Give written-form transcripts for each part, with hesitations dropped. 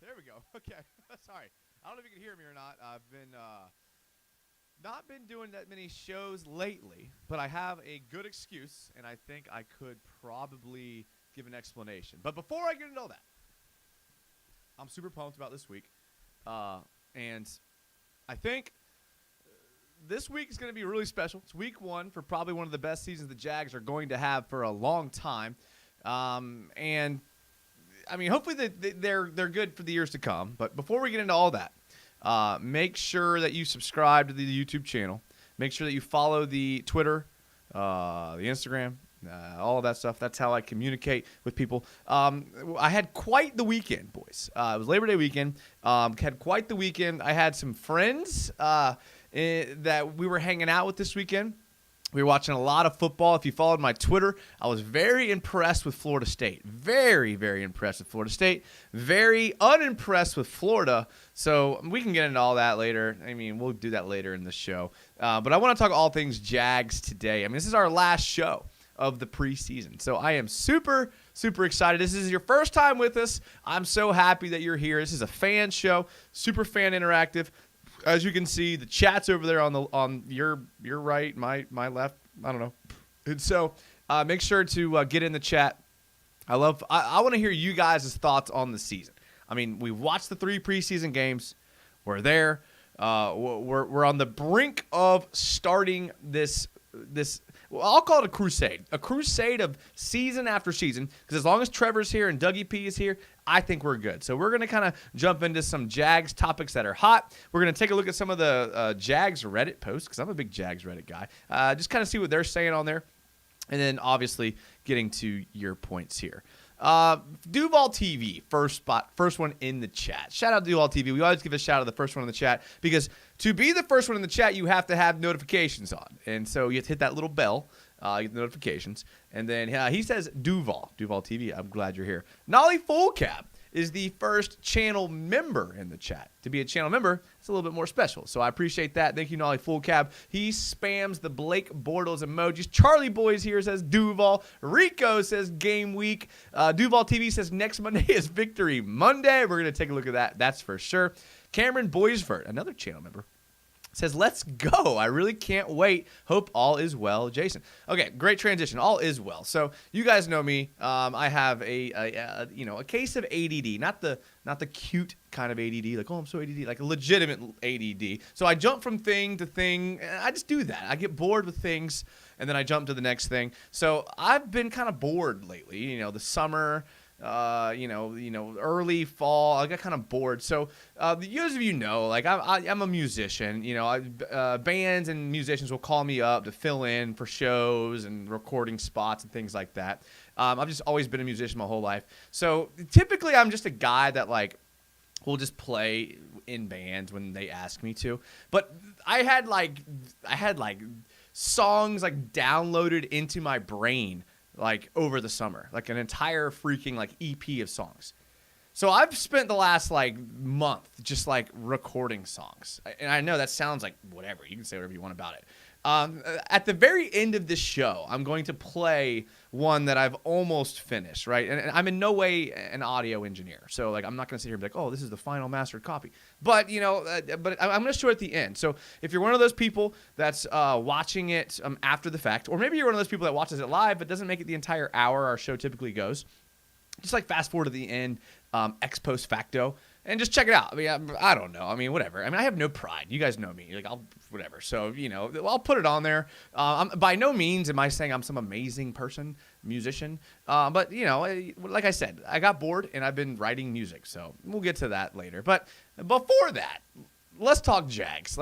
There we go. Okay. Sorry. I don't know if you can hear me or not. I've been not been doing that many shows lately, but I have a good excuse, and I think I could probably give an explanation. But before I get into all that, I'm super pumped about this week, and I think this week is going to be really special. It's week one for probably one of the best seasons the Jags are going to have for a long time, and I mean, hopefully they're good for the years to come. But before we get into all that, make sure that you subscribe to the YouTube channel. Make sure that you follow the Twitter, the Instagram, all of that stuff. That's how I communicate with people. I had quite the weekend, boys. It was Labor Day weekend. Had quite the weekend. I had some friends that we were hanging out with this weekend. We were watching a lot of football. If you followed my Twitter, I was very impressed with Florida State. Very, very impressed with Florida State. Very unimpressed with Florida. So we can get into all that later. I mean, we'll do that later in the show. But I want to talk all things Jags today. I mean, this is our last show of the preseason. So I am super, super excited. This is your first time with us. I'm so happy that you're here. This is a fan show, super fan interactive. As you can see, the chat's over there on your right, my left. I don't know. And so make sure to get in the chat. I want to hear you guys' thoughts on the season. I mean, we watched the 3 preseason games. We're there. We're on the brink of starting this. Well, I'll call it a crusade of season after season, because as long as Trevor's here and Dougie P is here, I think we're good. So we're going to kind of jump into some Jags topics that are hot. We're going to take a look at some of the Jags Reddit posts, because I'm a big Jags Reddit guy. Just kind of see what they're saying on there, and then obviously getting to your points here. Duval TV, first one in the chat. Shout out to Duval TV. We always give a shout out to the first one in the chat, because to be the first one in the chat, you have to have notifications on. And so you have to hit that little bell, get the notifications. And then he says Duval TV. I'm glad you're here. Nolly Full Cab is the first channel member in the chat. To be a channel member, it's a little bit more special. So I appreciate that. Thank you, Nolly Full Cab. He spams the Blake Bortles emojis. Charlie Boys here says Duval. Rico says game week. Duval TV says next Monday is Victory Monday. We're going to take a look at that. That's for sure. Cameron Boysford, another channel member, says, let's go. I really can't wait. Hope all is well, Jason. Okay, great transition. All is well. So you guys know me. I have a case of ADD, not the cute kind of ADD, like, oh, I'm so ADD, like a legitimate ADD. So I jump from thing to thing. I just do that. I get bored with things, and then I jump to the next thing. So I've been kind of bored lately. You know, the summer, early fall, I got kind of bored. So, those of you know, like I'm a musician. You know, bands and musicians will call me up to fill in for shows and recording spots and things like that. I've just always been a musician my whole life. So typically, I'm just a guy that will just play in bands when they ask me to. But I had songs downloaded into my brain over the summer, an entire freaking EP of songs. So I've spent the last month just recording songs. And I know that sounds like whatever. You can say whatever you want about it. At the very end of this show, I'm going to play one that I've almost finished, right? And I'm in no way an audio engineer. So I'm not going to sit here and be like, oh, this is the final mastered copy. But, but I'm going to show it at the end. So if you're one of those people that's watching it after the fact, or maybe you're one of those people that watches it live but doesn't make it the entire hour our show typically goes, just fast forward to the end, ex post facto, and just check it out. I mean, I don't know. I mean, whatever. I mean, I have no pride. You guys know me. I'll whatever. So, I'll put it on there. By no means am I saying I'm some amazing musician. But, like I said, I got bored and I've been writing music. So we'll get to that later. But before that, let's talk Jags.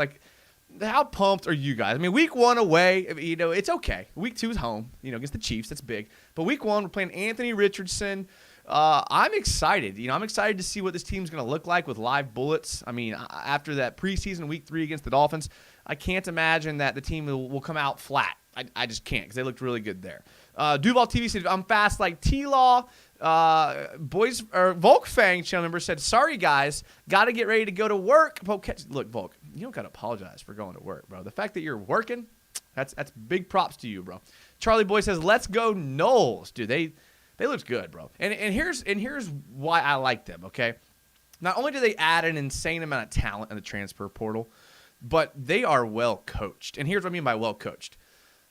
How pumped are you guys? I mean, week 1 away, it's okay. Week 2 is home, against the Chiefs. That's big. But week 1, we're playing Anthony Richardson. I'm excited. I'm excited to see what this team's going to look like with live bullets. I mean, after that preseason week 3 against the Dolphins, I can't imagine that the team will come out flat. I just can't, because they looked really good there. Duval TV said, I'm fast like T-Law. Volkfang channel member said, sorry, guys. Got to get ready to go to work. Look, Volk, you don't got to apologize for going to work, bro. The fact that you're working, that's big props to you, bro. Charlie Boy says, let's go Knowles. Dude, they looked good, bro. And here's why I like them, okay? Not only do they add an insane amount of talent in the transfer portal, but they are well coached. And here's what I mean by well coached.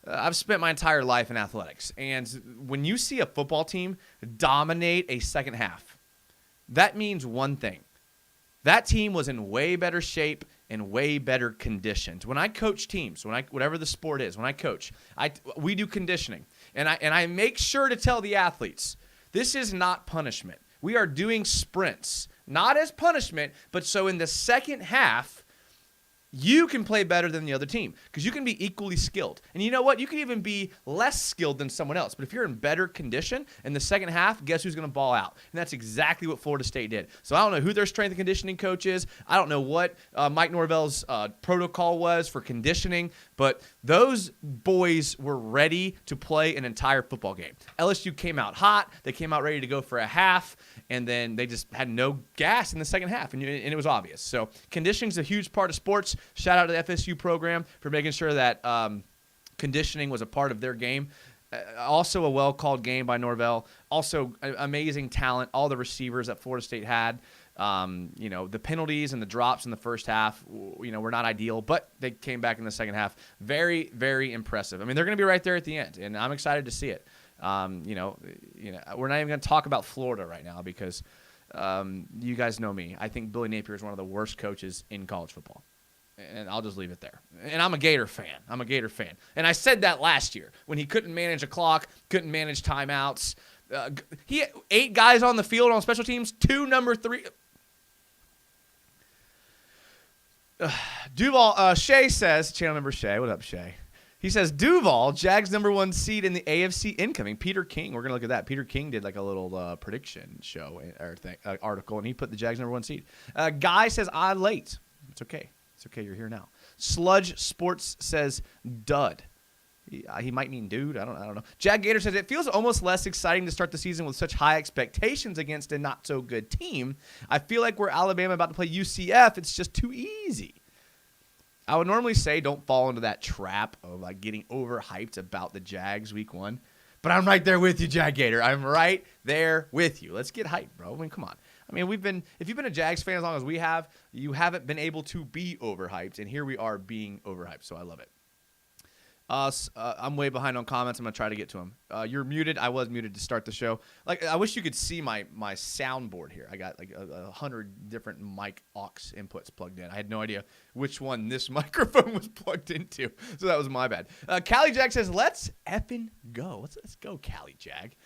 I've spent my entire life in athletics, and when you see a football team dominate a second half, that means one thing. That team was in way better shape and way better conditioned. When I coach teams, whatever the sport is, when I coach, we do conditioning, and I make sure to tell the athletes, this is not punishment. We are doing sprints, not as punishment, but so in the second half, you can play better than the other team because you can be equally skilled. And you know what? You can even be less skilled than someone else. But if you're in better condition in the second half, guess who's going to ball out? And that's exactly what Florida State did. So I don't know who their strength and conditioning coach is. I don't know what Mike Norvell's protocol was for conditioning. But those boys were ready to play an entire football game. LSU came out hot. They came out ready to go for a half. And then they just had no gas in the second half, and it was obvious. So conditioning is a huge part of sports. Shout out to the FSU program for making sure that conditioning was a part of their game. Also a well-called game by Norvell. Also amazing talent, all the receivers that Florida State had. The penalties and the drops in the first half, were not ideal, but they came back in the second half. Very, very impressive. I mean, they're going to be right there at the end, and I'm excited to see it. We're not even going to talk about Florida right now because you guys know me. I think Billy Napier is one of the worst coaches in college football, and I'll just leave it there. And I'm a Gator fan. And I said that last year when he couldn't manage a clock, couldn't manage timeouts. He had 8 guys on the field on special teams, 2 number 3. Duval, Shay says, channel member Shay, what up, Shay? He says, Duval, Jags #1 seed in the AFC incoming. Peter King, we're going to look at that. Peter King did like a little prediction show article, and he put the Jags #1 seed. Guy says, I'm late. It's okay. It's okay. You're here now. Sludge Sports says, dud. He might mean dude. I don't know. Jag Gator says, it feels almost less exciting to start the season with such high expectations against a not-so-good team. I feel like we're Alabama about to play UCF. It's just too easy. I would normally say don't fall into that trap of like getting overhyped about the Jags week 1. But I'm right there with you, Jag Gator. I'm right there with you. Let's get hyped, bro. I mean, come on. I mean, if you've been a Jags fan as long as we have, you haven't been able to be overhyped. And here we are being overhyped. So I love it. I'm way behind on comments. I'm going to try to get to them. You're muted. I was muted to start the show. Like, I wish you could see my soundboard here. I got like 100 different mic aux inputs plugged in. I had no idea which one this microphone was plugged into. So that was my bad. Cali Jag says, let's effing go. Let's go, Cali Jag.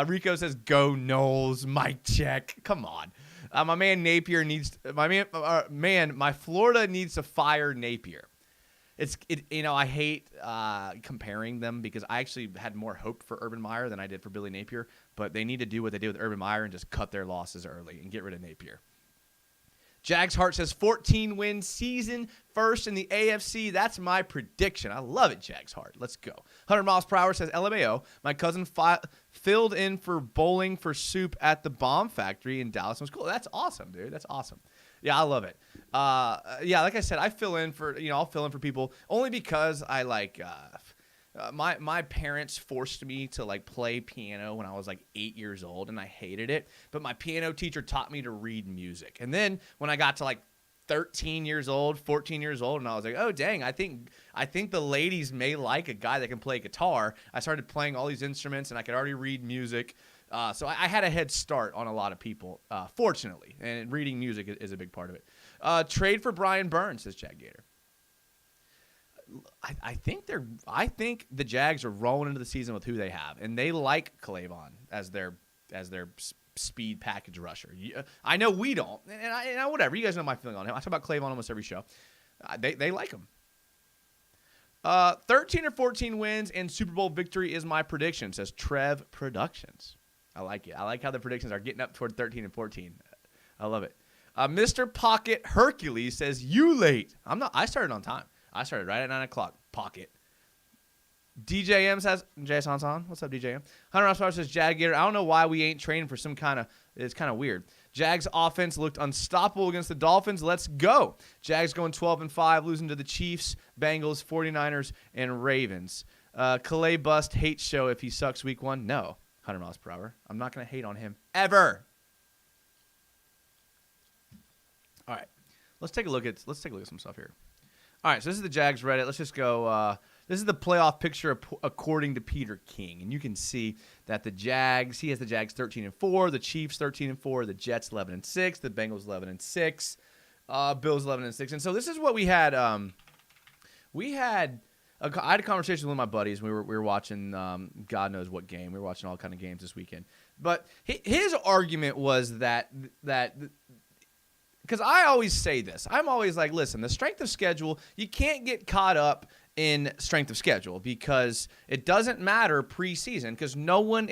Rico says, go Knowles. Mic check. Come on. My man Napier needs – my Florida needs to fire Napier. I hate comparing them because I actually had more hope for Urban Meyer than I did for Billy Napier, but they need to do what they did with Urban Meyer and just cut their losses early and get rid of Napier. Jags Heart says 14-win season, first in the AFC. That's my prediction. I love it, Jags Heart. Let's go. 100 miles per hour says LMAO. My cousin filled in for bowling for soup at the Bomb Factory in Dallas. It was cool. That's awesome, dude. That's awesome. Yeah, I love it. Like I said, I'll fill in for people only because I like my parents forced me to like play piano when I was like 8 years old, and I hated it. But my piano teacher taught me to read music. And then when I got to like 13 years old, 14 years old, and I was like, oh dang, I think the ladies may like a guy that can play guitar. I started playing all these instruments, and I could already read music. So I had a head start on a lot of people, fortunately, and reading music is a big part of it. Trade for Brian Burns, says Jag Gator. I think the Jags are rolling into the season with who they have, and they like Clavon as their speed package rusher. I know we don't, and whatever. You guys know my feeling on him. I talk about Clavon almost every show. They like him. 13 or 14 wins and Super Bowl victory is my prediction, says Trev Productions. I like it. I like how the predictions are getting up toward 13 and 14. I love it. Mr. Pocket Hercules says, you late. I started on time. I started right at 9 o'clock. Pocket. DJM says, Jason on. What's up, DJM? Hunter Ross says, Jag Gator. I don't know why we ain't training for some kind of, it's kind of weird. Jags offense looked unstoppable against the Dolphins. Let's go. Jags going 12-5, losing to the Chiefs, Bengals, 49ers, and Ravens. Calais Bust hate show if he sucks week 1. No. 100 miles per hour. I'm not going to hate on him ever. let's take a look at some stuff here. All right, so this is the Jags Reddit. Let's just go. This is the playoff picture according to Peter King, and you can see that the Jags. He has the Jags 13-4, the Chiefs 13-4, the Jets 11-6, the Bengals 11-6, Bills 11-6, and so this is what we had. I had a conversation with one of my buddies. We were watching God knows what game. We were watching all kind of games this weekend, but his argument was that because I always say this, I'm always like, listen, the strength of schedule, you can't get caught up in strength of schedule because it doesn't matter preseason because no one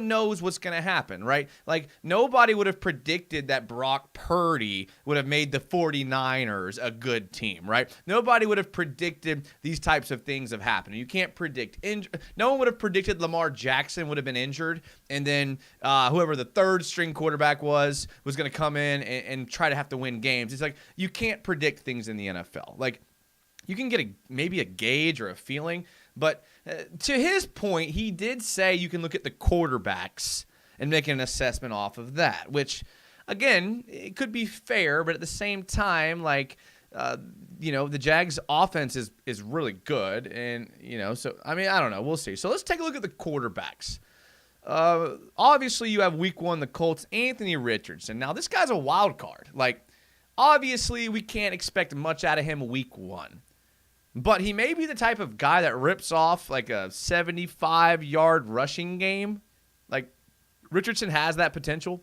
knows what's going to happen, right? Like nobody would have predicted that Brock Purdy would have made the 49ers a good team, right? Nobody would have predicted these types of things have happened. You can't predict. No one would have predicted Lamar Jackson would have been injured and then whoever the third string quarterback was going to come in and try to have to win games. It's like you can't predict things in the NFL. Like you can get maybe a gauge or a feeling, but to his point, he did say you can look at the quarterbacks and make an assessment off of that, which, again, it could be fair, but at the same time, like, the Jags' offense is really good, and, so, I mean, I don't know. We'll see. So let's take a look at the quarterbacks. Obviously, you have week one, the Colts, Anthony Richardson. Now, this guy's a wild card. Like, obviously, we can't expect much out of him week one. But he may be the type of guy that rips off like a 75-yard rushing game. Like, Richardson has that potential.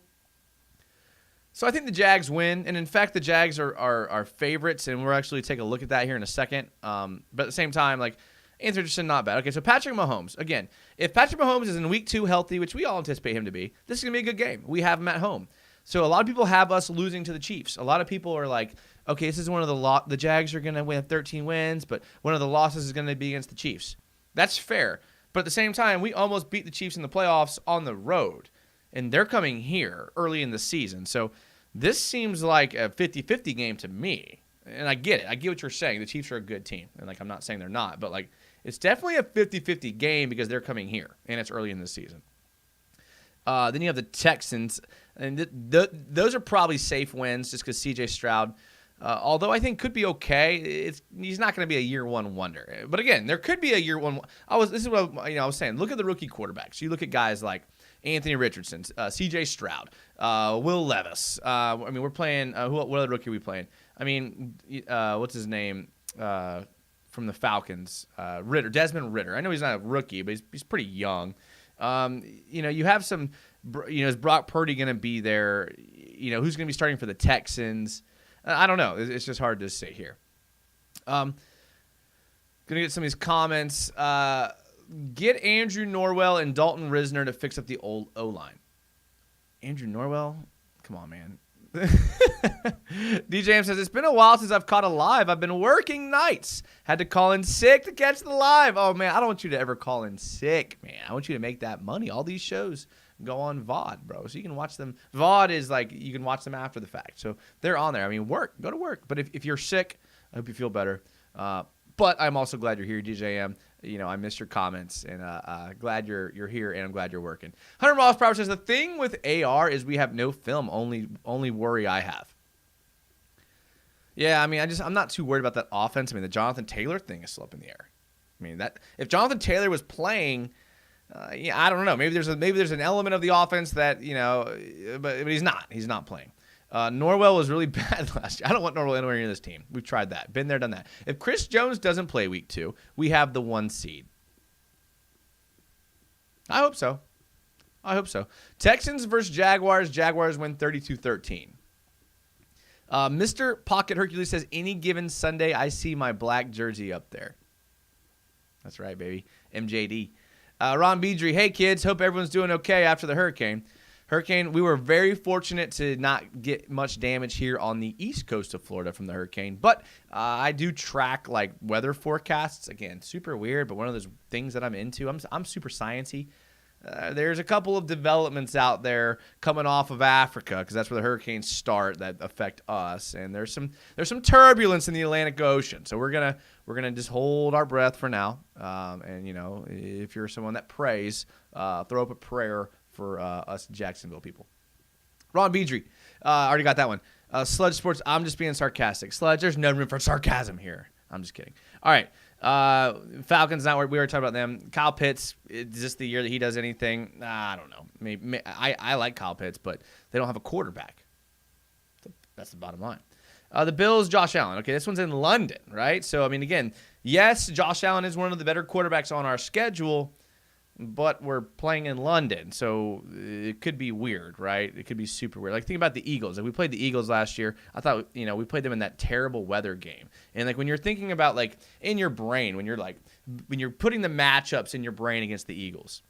So I think the Jags win. And, in fact, the Jags are favorites, and we'll actually take a look at that here in a second. But at the same time, like, Anthony Richardson, not bad. Okay, so Patrick Mahomes. Again, if Patrick Mahomes is in week 2 healthy, which we all anticipate him to be, this is going to be a good game. We have him at home. So a lot of people have us losing to the Chiefs. A lot of people are like, okay, this is one of the Jags are going to win 13 wins, but one of the losses is going to be against the Chiefs. That's fair. But at the same time, we almost beat the Chiefs in the playoffs on the road, and they're coming here early in the season. So this seems like a 50-50 game to me. And I get it. I get what you're saying. The Chiefs are a good team. And, like, I'm not saying they're not, but, like, it's definitely a 50-50 game because they're coming here, and it's early in the season. Then you have the Texans, and those are probably safe wins just because C.J. Stroud, although I think could be okay, he's not going to be a year one wonder. But again, there could be a year one. This is what I was saying. Look at the rookie quarterbacks. You look at guys like Anthony Richardson, C.J. Stroud, Will Levis. We're playing. What other rookie are we playing? What's his name from the Falcons? Desmond Ridder. I know he's not a rookie, but he's pretty young. You have some, is Brock Purdy going to be there? Who's going to be starting for the Texans? I don't know. It's just hard to say here. Going to get some of these comments. Get Andrew Norwell and Dalton Risner to fix up the old O-line. Andrew Norwell? Come on, man. DJM says, it's been a while since I've caught a live. I've been working nights. Had to call in sick to catch the live. Oh, man, I don't want you to ever call in sick, man. I want you to make that money. All these shows go on VOD, bro. So you can watch them. VOD is like you can watch them after the fact. So they're on there. I mean, go to work. But if you're sick, I hope you feel better. But I'm also glad you're here, DJM. I missed your comments, and glad you're here, and I'm glad you're working. 100 Miles Per Hour says, the thing with AR is we have no film, only worry I have. Yeah, I mean, I'm not too worried about that offense. I mean, the Jonathan Taylor thing is still up in the air. I mean, that if Jonathan Taylor was playing, I don't know. Maybe there's an element of the offense that, but he's not. He's not playing. Norwell was really bad last year. I don't want Norwell anywhere near this team. We've tried that. Been there, done that. If Chris Jones doesn't play week 2, we have the 1 seed. I hope so. Texans versus Jaguars. Jaguars win 32-13. Mr. Pocket Hercules says, any given Sunday, I see my black jersey up there. That's right, baby. MJD. Ron Beedry, hey, kids. Hope everyone's doing okay after the hurricane. We were very fortunate to not get much damage here on the east coast of Florida from the hurricane. But I do track, like, weather forecasts. Again, super weird, but one of those things that I'm into. I'm super sciencey. There's a couple of developments out there coming off of Africa because that's where the hurricanes start that affect us, and there's some turbulence in the Atlantic Ocean. So we're gonna just hold our breath for now. And if you're someone that prays, throw up a prayer for us Jacksonville people. Ron Beedry, already got that one. Sludge Sports, I'm just being sarcastic. Sludge, there's no room for sarcasm here. I'm just kidding. All right. Falcons, not where we were talking about them. Kyle Pitts, is this the year that he does anything? I don't know. Maybe I like Kyle Pitts, but they don't have a quarterback. That's the bottom line. The Bills, Josh Allen. Okay, this one's in London, right? So, I mean, again, yes, Josh Allen is one of the better quarterbacks on our schedule, but we're playing in London, so it could be weird, right? It could be super weird. Like, think about the Eagles. Like, we played the Eagles last year. I thought, we played them in that terrible weather game. And, like, when you're thinking about, like, in your brain, when you're putting the matchups in your brain against the Eagles,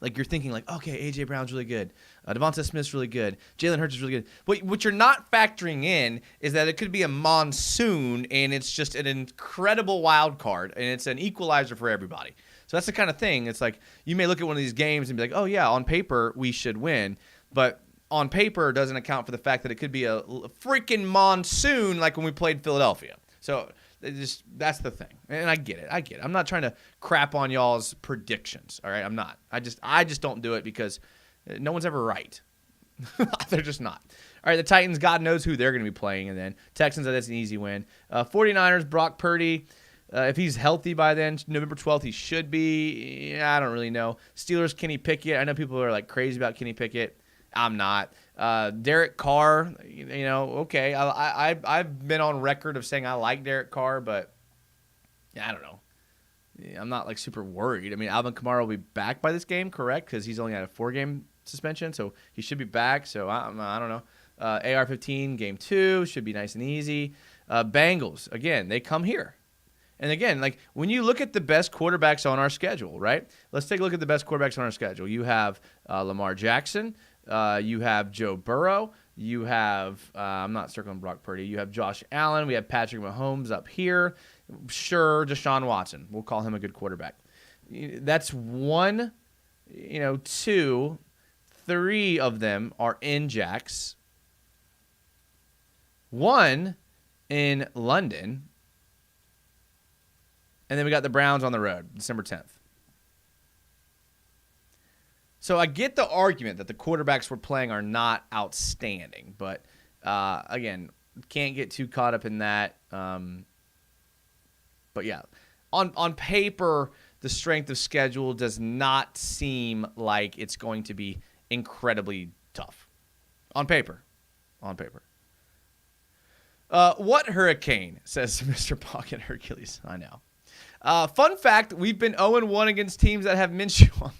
like, you're thinking, like, okay, A.J. Brown's really good. Devonta Smith's really good. Jalen Hurts is really good. But what you're not factoring in is that it could be a monsoon, and it's just an incredible wild card, and it's an equalizer for everybody. So that's the kind of thing. It's like you may look at one of these games and be like, oh, yeah, on paper we should win. But on paper doesn't account for the fact that it could be a freaking monsoon like when we played Philadelphia. So that's the thing. And I get it. I'm not trying to crap on y'all's predictions, all right? I'm not. I just don't do it because no one's ever right. They're just not. All right, the Titans, God knows who they're going to be playing. And then Texans, that's an easy win. 49ers, Brock Purdy. If he's healthy by then, November 12th, he should be. I don't really know. Steelers, Kenny Pickett. I know people are like crazy about Kenny Pickett. I'm not. Derek Carr, okay. I've been on record of saying I like Derek Carr, but I don't know. I'm not like super worried. I mean, Alvin Kamara will be back by this game, correct? Because he's only had a 4-game suspension, so he should be back. So I don't know. AR-15, game 2, should be nice and easy. Bengals, again, they come here. And again, like when you look at the best quarterbacks on our schedule, right? Let's take a look at the best quarterbacks on our schedule. You have Lamar Jackson. You have Joe Burrow. You have, I'm not circling Brock Purdy. You have Josh Allen. We have Patrick Mahomes up here. Sure, Deshaun Watson. We'll call him a good quarterback. That's 1, 2, 3 of them are in Jax. 1 in London. And then we got the Browns on the road, December 10th. So I get the argument that the quarterbacks we're playing are not outstanding. But, again, can't get too caught up in that. But, yeah, on paper, the strength of schedule does not seem like it's going to be incredibly tough. On paper. What hurricane, says Mr. Pocket Hercules. I know. Fun fact, we've been 0-1 against teams that have Minshew on.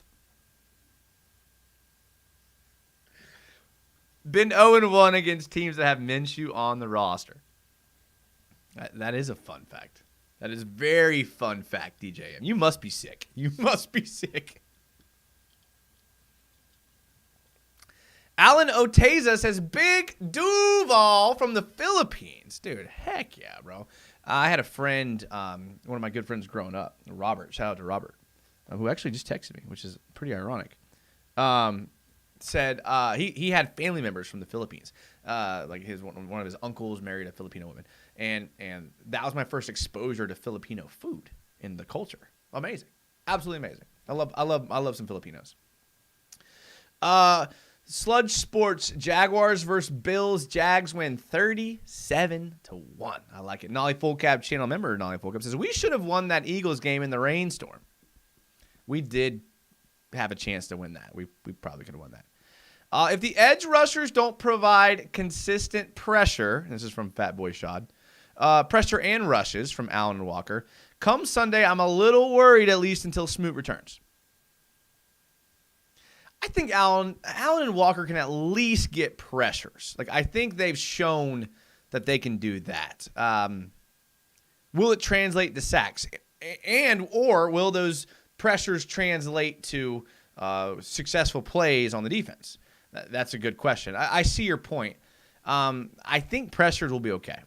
Been 0-1 against teams that have Minshew on the roster. That is a fun fact. That is very fun fact, DJM. You must be sick. Alan Oteza says, Big Duval from the Philippines. Dude, heck yeah, bro. I had a friend, one of my good friends growing up, Robert. Shout out to Robert, who actually just texted me, which is pretty ironic. Said he had family members from the Philippines. Like one of his uncles married a Filipino woman, and that was my first exposure to Filipino food in the culture. Amazing, absolutely amazing. I love some Filipinos. Sludge Sports, Jaguars versus Bills. Jags win 37-1. I like it. Nolly Full Cab channel member Nolly Full Cab says, we should have won that Eagles game in the rainstorm. We did have a chance to win that. We probably could have won that. If the edge rushers don't provide consistent pressure, this is from Fat Boy Shad, pressure and rushes from Allen Walker, come Sunday, I'm a little worried at least until Smoot returns. I think Allen and Walker can at least get pressures. Like, I think they've shown that they can do that. Will it translate to sacks? Or will those pressures translate to successful plays on the defense? That's a good question. I see your point. I think pressures will be okay.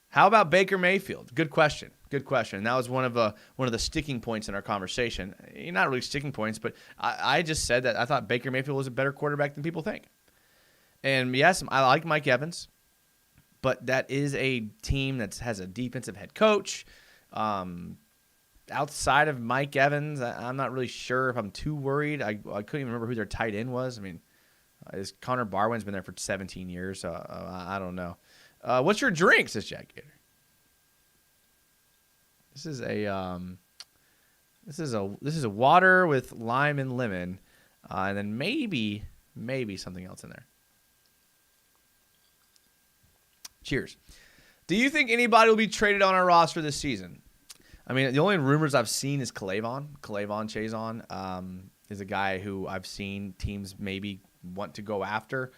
How about Baker Mayfield? Good question. And that was one of the sticking points in our conversation. Not really sticking points, but I just said that I thought Baker Mayfield was a better quarterback than people think. And yes, I like Mike Evans, but that is a team that has a defensive head coach. Outside of Mike Evans, I'm not really sure if I'm too worried. I couldn't even remember who their tight end was. I mean, Connor Barwin's been there for 17 years, so I don't know. What's your drink, says Jack Gator? This is a water with lime and lemon, and then maybe something else in there. Cheers. Do you think anybody will be traded on our roster this season? I mean, the only rumors I've seen is Clavon Chazon is a guy who I've seen teams maybe want to go after.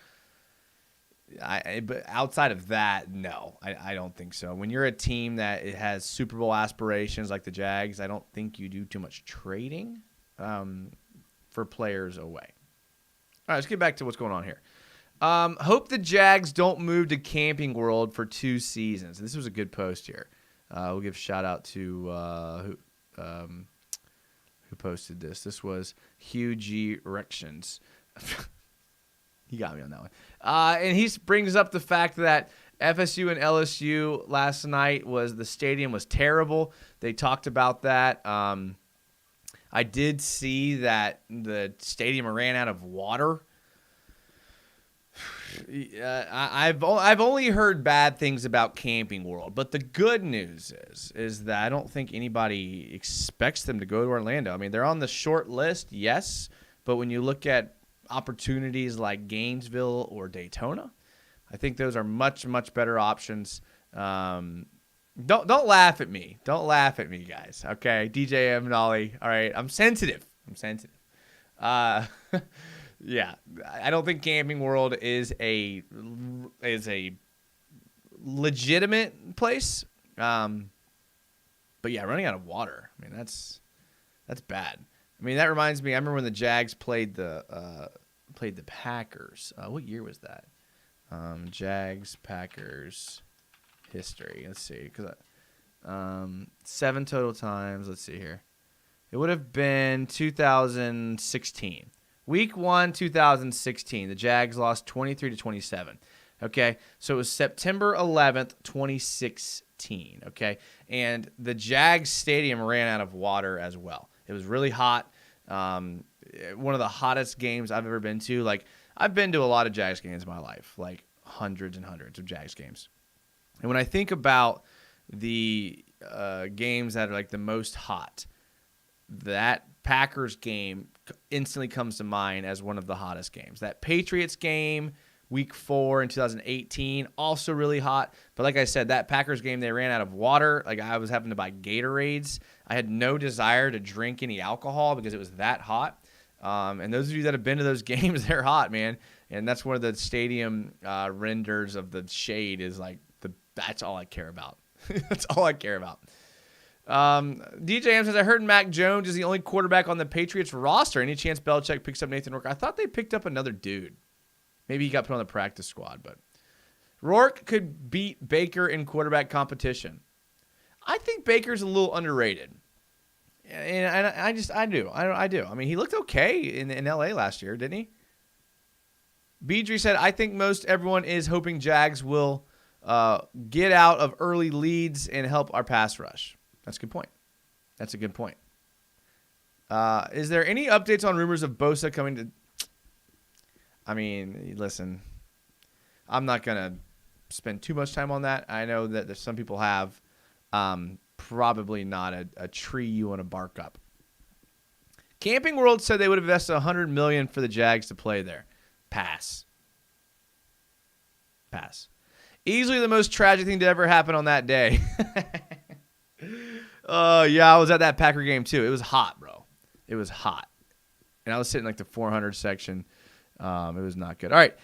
But outside of that, no, I don't think so. When you're a team that it has Super Bowl aspirations like the Jags, I don't think you do too much trading for players away. All right, let's get back to what's going on here. Hope the Jags don't move to Camping World for 2 seasons. This was a good post here. We'll give a shout out to who posted this. This was Hugh G. Erections. He got me on that one. And he brings up the fact that FSU and LSU last night the stadium was terrible. They talked about that. I did see that the stadium ran out of water. I've only heard bad things about Camping World, but the good news is that I don't think anybody expects them to go to Orlando. I mean, they're on the short list, yes, but when you look at opportunities like Gainesville or Daytona, I think those are much better options. Don't laugh at me. Don't laugh at me, guys. Okay, DJ M. Nolly. All right, I'm sensitive. Yeah, I don't think Camping World is a legitimate place. But yeah, running out of water. I mean, that's bad. I mean, that reminds me. I remember when the Jags played the Packers. What year was that? Jags Packers history. Let's see, 7 total times. Let's see here. It would have been 2016. Week 1, 2016. The Jags lost 23-27. Okay, so it was September 11th, 2016. Okay, and the Jags stadium ran out of water as well. It was really hot. One of the hottest games I've ever been to. Like, I've been to a lot of Jags games in my life, like hundreds and hundreds of Jags games. And when I think about the games that are like the most hot, that Packers game instantly comes to mind as one of the hottest games. That Patriots game, week 4 in 2018, also really hot. But like I said, that Packers game, they ran out of water. Like, I was having to buy Gatorades. I had no desire to drink any alcohol because it was that hot. And those of you that have been to those games, they're hot, man. And that's one of the stadium renders of the shade is like, that's all I care about. That's all I care about. DJ M says, I heard Mac Jones is the only quarterback on the Patriots roster. Any chance Belichick picks up Nathan Rourke? I thought they picked up another dude. Maybe he got put on the practice squad, but Rourke could beat Baker in quarterback competition. I think Baker's a little underrated. And I do. I mean, he looked okay in LA last year, didn't he? Beedry said, I think most everyone is hoping Jags will get out of early leads and help our pass rush. That's a good point. That's a good point. Is there any updates on rumors of Bosa coming to... I mean, listen, I'm not going to spend too much time on that. I know that there's some people have. Probably not a tree you want to bark up. Camping World said they would have invested $100 million for the Jags to play there. Pass. Easily the most tragic thing to ever happen on that day. Yeah, I was at that Packer game too. It was hot, bro. It was hot. And I was sitting like the 400 section. It was not good. All right.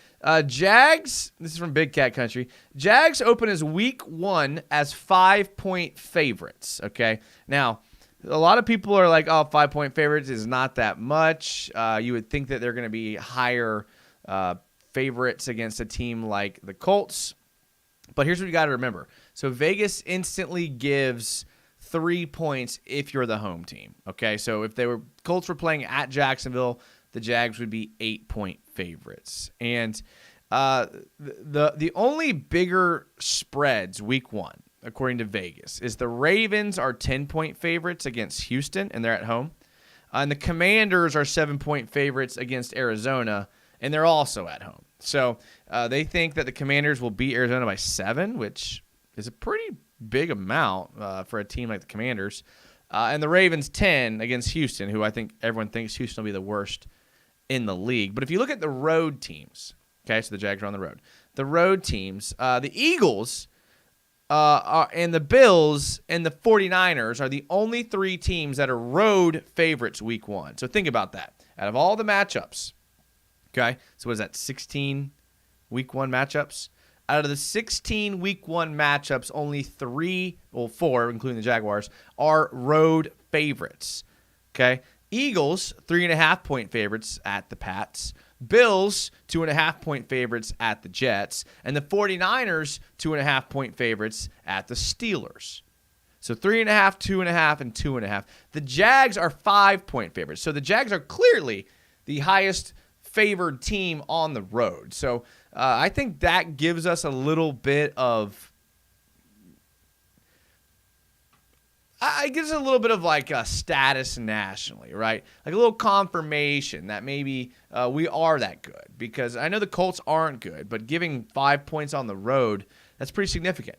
Jags, this is from Big Cat Country. Jags open as week 1 as 5-point favorites. Okay. Now, a lot of people are like, oh, 5-point favorites is not that much. You would think that they're going to be higher favorites against a team like the Colts. But here's what you got to remember. So Vegas instantly gives 3 points if you're the home team. Okay. So if Colts were playing at Jacksonville, the Jags would be 8-point favorites. And the only bigger spreads week 1, according to Vegas, is the Ravens are 10-point favorites against Houston, and they're at home. And the Commanders are 7-point favorites against Arizona, and they're also at home. So they think that the Commanders will beat Arizona by 7, which is a pretty big amount for a team like the Commanders. And the Ravens 10 against Houston, who I think everyone thinks Houston will be the worst in the league. But if you look at the road teams, okay, so the Jags are on the road. The road teams, the Eagles and the Bills and the 49ers are the only 3 teams that are road favorites week 1. So think about that. Out of all the matchups, okay, so what is that, 16 week 1 matchups? Out of the 16 week 1 matchups, only 4, including the Jaguars, are road favorites, okay? Eagles, 3.5-point favorites at the Pats. Bills, 2.5-point favorites at the Jets. And the 49ers, 2.5-point favorites at the Steelers. So 3.5, 2.5, and 2.5. The Jags are 5-point favorites. So the Jags are clearly the highest favored team on the road. So I think that gives us a little bit of like a status nationally, right? Like a little confirmation that maybe we are that good, because I know the Colts aren't good, but giving 5 points on the road, that's pretty significant.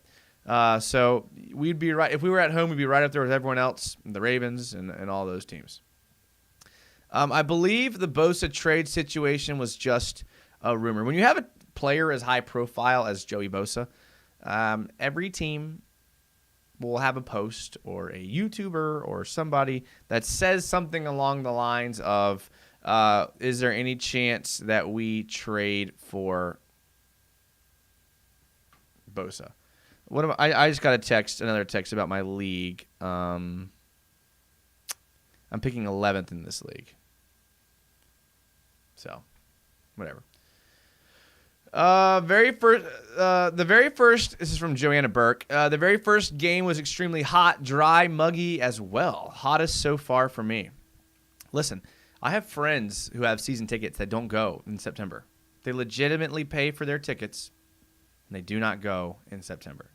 So we'd be right. If we were at home, we'd be right up there with everyone else, the Ravens and all those teams. I believe the Bosa trade situation was just a rumor. When you have a player as high profile as Joey Bosa, every team will have a post or a YouTuber or somebody that says something along the lines of, is there any chance that we trade for Bosa? I just got another text about my league. I'm picking 11th in this league. So, whatever. The very first, this is from Joanna Burke. The very first game was extremely hot, dry, muggy as well. Hottest so far for me. Listen, I have friends who have season tickets that don't go in September. They legitimately pay for their tickets, and they do not go in September.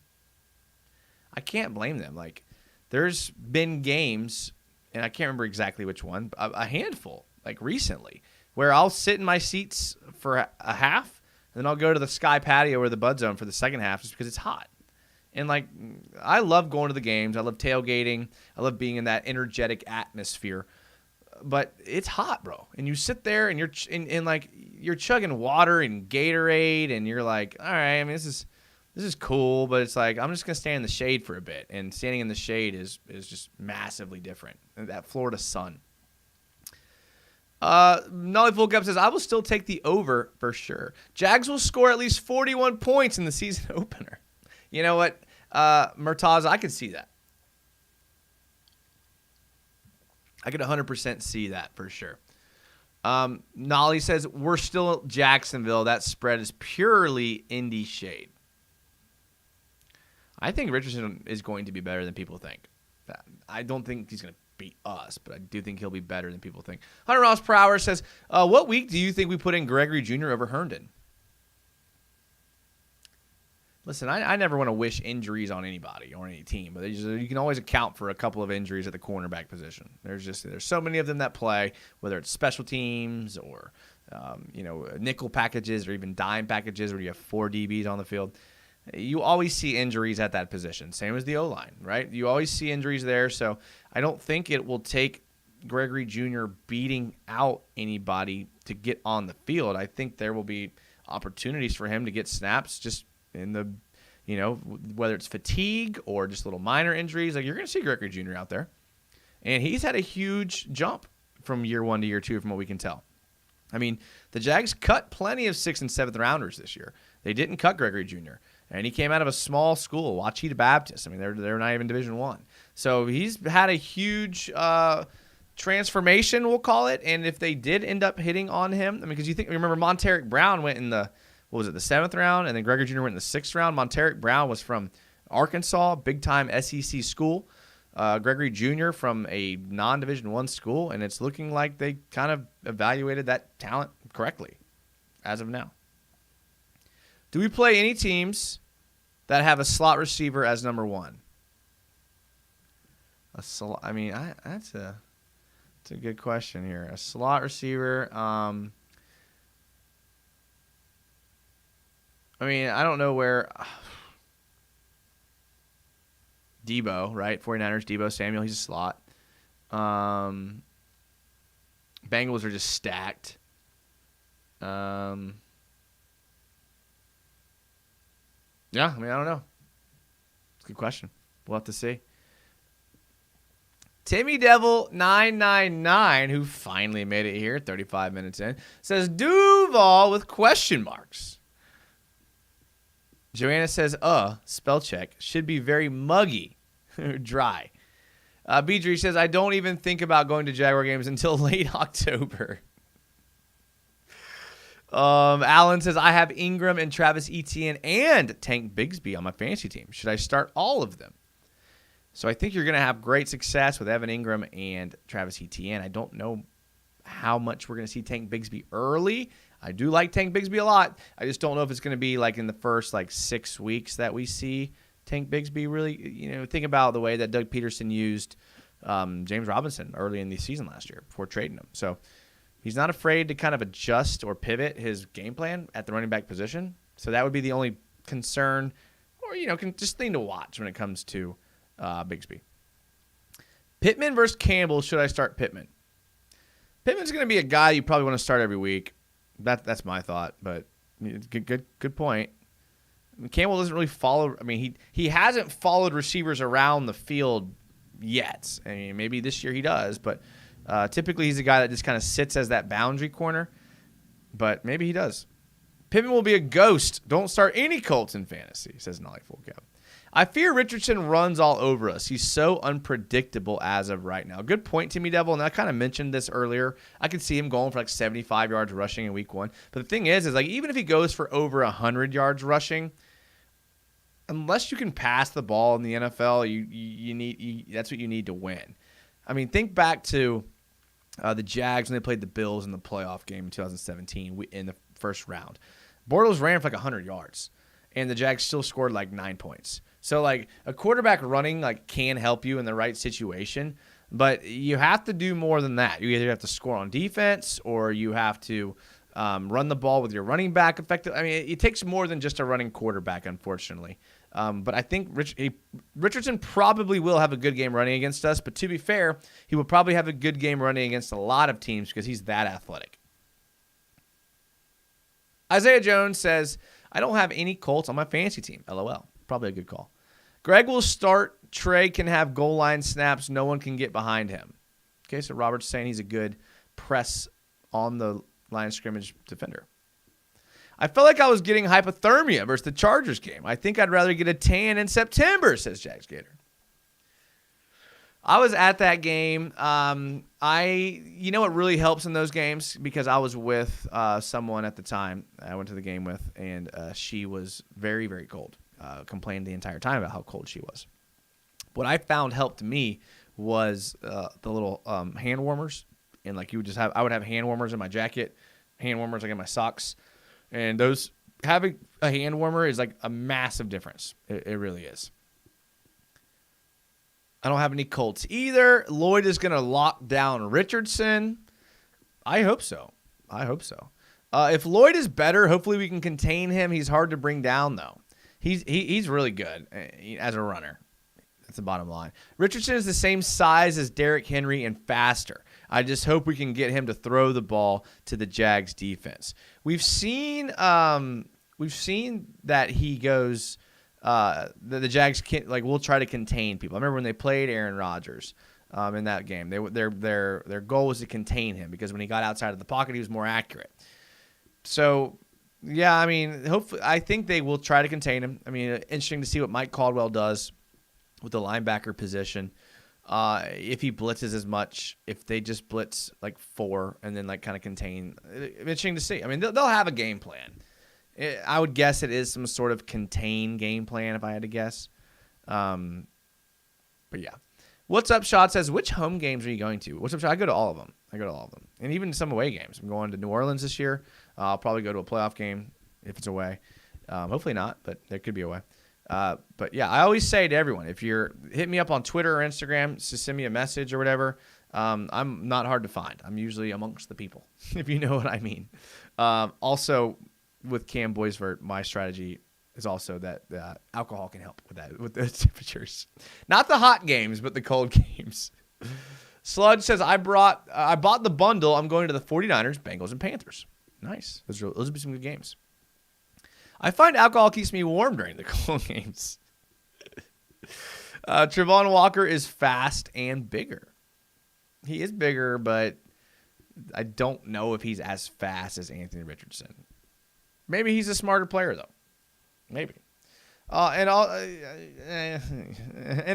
I can't blame them. Like, there's been games, and I can't remember exactly which one, a handful, like recently, where I'll sit in my seats for a half, and then I'll go to the Sky Patio or the Bud Zone for the second half just because it's hot. And, like, I love going to the games. I love tailgating. I love being in that energetic atmosphere. But it's hot, bro. And you sit there, and you're chugging water and Gatorade, and you're like, all right, I mean, this is cool, but it's like, I'm just going to stand in the shade for a bit. And standing in the shade is just massively different. That Florida sun. Nolly Full Cup says, I will still take the over for sure. Jags will score at least 41 points in the season opener. You know what, Murtaza, I could see that. I could 100% see that for sure. Nolly says, we're still Jacksonville. That spread is purely indie shade. I think Richardson is going to be better than people think. I don't think he's going to beat us, but I do think he'll be better than people think. Hunter Ross Prower says, what week do you think we put in Gregory Jr. over Herndon? Listen, I never want to wish injuries on anybody or any team, but you can always account for a couple of injuries at the cornerback position. There's so many of them that play, whether it's special teams or nickel packages or even dime packages where you have 4 DBs on the field. You always see injuries at that position. Same as the O-line, right? You always see injuries there, so I don't think it will take Gregory Jr. beating out anybody to get on the field. I think there will be opportunities for him to get snaps just in the, whether it's fatigue or just little minor injuries. Like, you're going to see Gregory Jr. out there. And he's had a huge jump from year 1 to year 2 from what we can tell. I mean, the Jags cut plenty of 6th and 7th rounders this year. They didn't cut Gregory Jr., and he came out of a small school, Ouachita Baptist. I mean, they're not even Division I. So he's had a huge transformation, we'll call it. And if they did end up hitting on him, I mean, because remember Monteric Brown went in the 7th round, and then Gregory Jr. went in the 6th round. Monteric Brown was from Arkansas, big-time SEC school. Gregory Jr. from a non-Division I school, and it's looking like they kind of evaluated that talent correctly as of now. Do we play any teams that have a slot receiver as number 1? That's a good question here. A slot receiver. I mean, I don't know where Debo, right? 49ers, Debo Samuel, he's a slot. Bengals are just stacked. Yeah, I mean, I don't know. It's a good question. We'll have to see. Timmy Devil 999, who finally made it here, 35 minutes in, says Duval with question marks. Joanna says, spell check. Should be very muggy. Dry. Beedry says, I don't even think about going to Jaguar games until late October. Alan says, I have Ingram and Travis Etienne and Tank Bigsby on my fantasy team. Should I start all of them? So I think you're going to have great success with Evan Ingram and Travis Etienne. I don't know how much we're going to see Tank Bigsby early. I do like Tank Bigsby a lot. I just don't know if it's going to be like in the first 6 weeks that we see Tank Bigsby really, think about the way that Doug Peterson used James Robinson early in the season last year before trading him. So he's not afraid to kind of adjust or pivot his game plan at the running back position. So that would be the only concern or, just thing to watch when it comes to Bigsby. Pittman versus Campbell. Should I start Pittman? Pittman's going to be a guy you probably want to start every week. That's my thought, but good point. Campbell doesn't really follow. I mean, he hasn't followed receivers around the field yet. I mean, maybe this year he does, but typically he's a guy that just kind of sits as that boundary corner. But maybe he does. Pittman will be a ghost. Don't start any Colts in fantasy, says Nolly Full Cap. I fear Richardson runs all over us. He's so unpredictable as of right now. Good point, Timmy Devil, and I kind of mentioned this earlier. I could see him going for 75 yards rushing in week 1. But the thing is even if he goes for over 100 yards rushing, unless you can pass the ball in the NFL, that's what you need to win. I mean, think back to the Jags when they played the Bills in the playoff game in 2017 in the first round. Bortles ran for 100 yards, and the Jags still scored 9 points. So, a quarterback running, can help you in the right situation, but you have to do more than that. You either have to score on defense or you have to run the ball with your running back effectively. I mean, it takes more than just a running quarterback, unfortunately. But I think Richardson probably will have a good game running against us, but to be fair, he will probably have a good game running against a lot of teams because he's that athletic. Isaiah Jones says, I don't have any Colts on my fantasy team. LOL. Probably a good call. Greg will start. Trey can have goal line snaps. No one can get behind him. Okay, so Robert's saying he's a good press on the line of scrimmage defender. I felt like I was getting hypothermia versus the Chargers game. I think I'd rather get a tan in September, says Jags Gator. I was at that game. You know what really helps in those games? Because I was with someone at the time I went to the game with, and she was very, very cold. Complained the entire time about how cold she was. What I found helped me was the little hand warmers, and I would have hand warmers in my jacket, hand warmers in my socks, and those having a hand warmer is a massive difference. It really is. I don't have any Colts either. Lloyd is going to lock down Richardson. I hope so. If Lloyd is better, hopefully we can contain him. He's hard to bring down, though. He's really good as a runner. That's the bottom line. Richardson is the same size as Derrick Henry and faster. I just hope we can get him to throw the ball to the Jags defense. We've seen that he goes. The Jags can, will try to contain people. I remember when they played Aaron Rodgers in that game. Their goal was to contain him because when he got outside of the pocket, he was more accurate. So. Yeah, I mean, hopefully, I think they will try to contain him. I mean, interesting to see what Mike Caldwell does with the linebacker position. If he blitzes as much, if they just blitz 4 and then kind of contain. Interesting to see. I mean, they'll have a game plan. I would guess it is some sort of contain game plan if I had to guess. But yeah. What's Up Shot says, which home games are you going to? What's Up Shot? I go to all of them. And even some away games. I'm going to New Orleans this year. I'll probably go to a playoff game if it's away. Hopefully not, but there could be a way. But yeah, I always say to everyone, if you're hit me up on Twitter or Instagram, just send me a message or whatever. I'm not hard to find. I'm usually amongst the people, if you know what I mean. Also, with Cam Boisvert, my strategy is also that alcohol can help with that, with those temperatures. Not the hot games, but the cold games. Sludge says, I bought the bundle. I'm going to the 49ers, Bengals, and Panthers. Nice. Those will be some good games. I find alcohol keeps me warm during the cold games. Trevon Walker is fast and bigger. He is bigger, but I don't know if he's as fast as Anthony Richardson. Maybe he's a smarter player, though. Maybe. And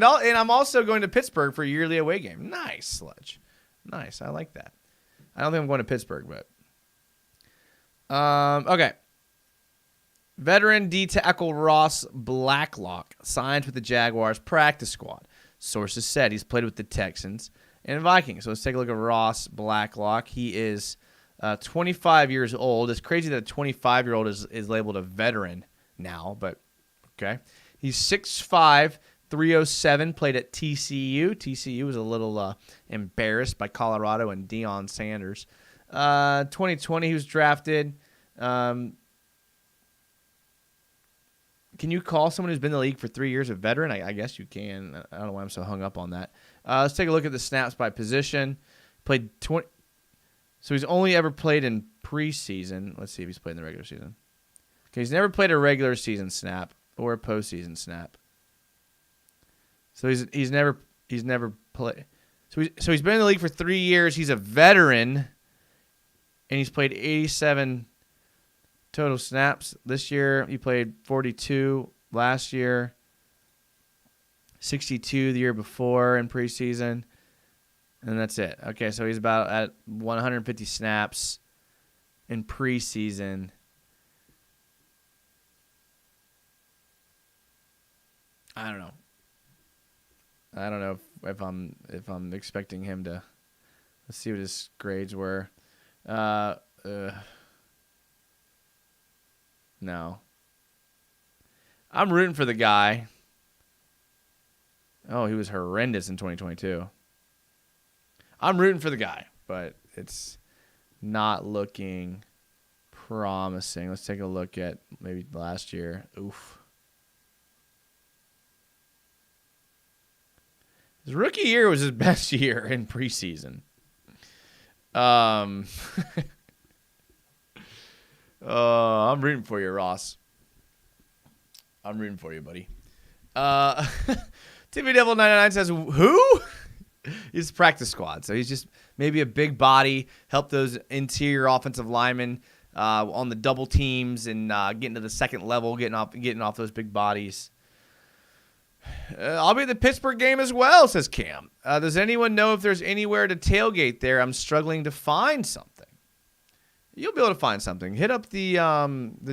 I'm also going to Pittsburgh for a yearly away game. Nice, Sludge. Nice. I like that. I don't think I'm going to Pittsburgh, but okay. Veteran D tackle Ross Blacklock signed with the Jaguars practice squad. Sources said he's played with the Texans and Vikings. So let's take a look at Ross Blacklock. He is 25 years old. It's crazy that a 25-year-old is labeled a veteran now, but okay. He's 6'5", 307, played at TCU. TCU was a little embarrassed by Colorado and Deion Sanders. 2020, he was drafted. Can you call someone who's been in the league for 3 years a veteran? I guess you can. I don't know why I'm so hung up on that. Let's take a look at the snaps by position. Played 20. So he's only ever played in preseason. Let's see if he's played in the regular season. Okay, he's never played a regular season snap or a postseason snap. So he's never played. So he's been in the league for 3 years. He's a veteran, and he's played 87 total snaps this year. He played 42 last year, 62 the year before in preseason, and that's it. Okay, so he's about at 150 snaps in preseason. I don't know if I'm expecting him to. Let's see what his grades were. No. I'm rooting for the guy. Oh, he was horrendous in 2022. I'm rooting for the guy, but it's not looking promising. Let's take a look at maybe last year. Oof. His rookie year was his best year in preseason. I'm rooting for you, Ross. I'm rooting for you, buddy. TV Devil 99 says, who? He's practice squad. So he's just maybe a big body, help those interior offensive linemen on the double teams and getting to the second level, getting off those big bodies. I'll be at the Pittsburgh game as well, says Cam. Does anyone know if there's anywhere to tailgate there? I'm struggling to find something. You'll be able to find something. Hit up the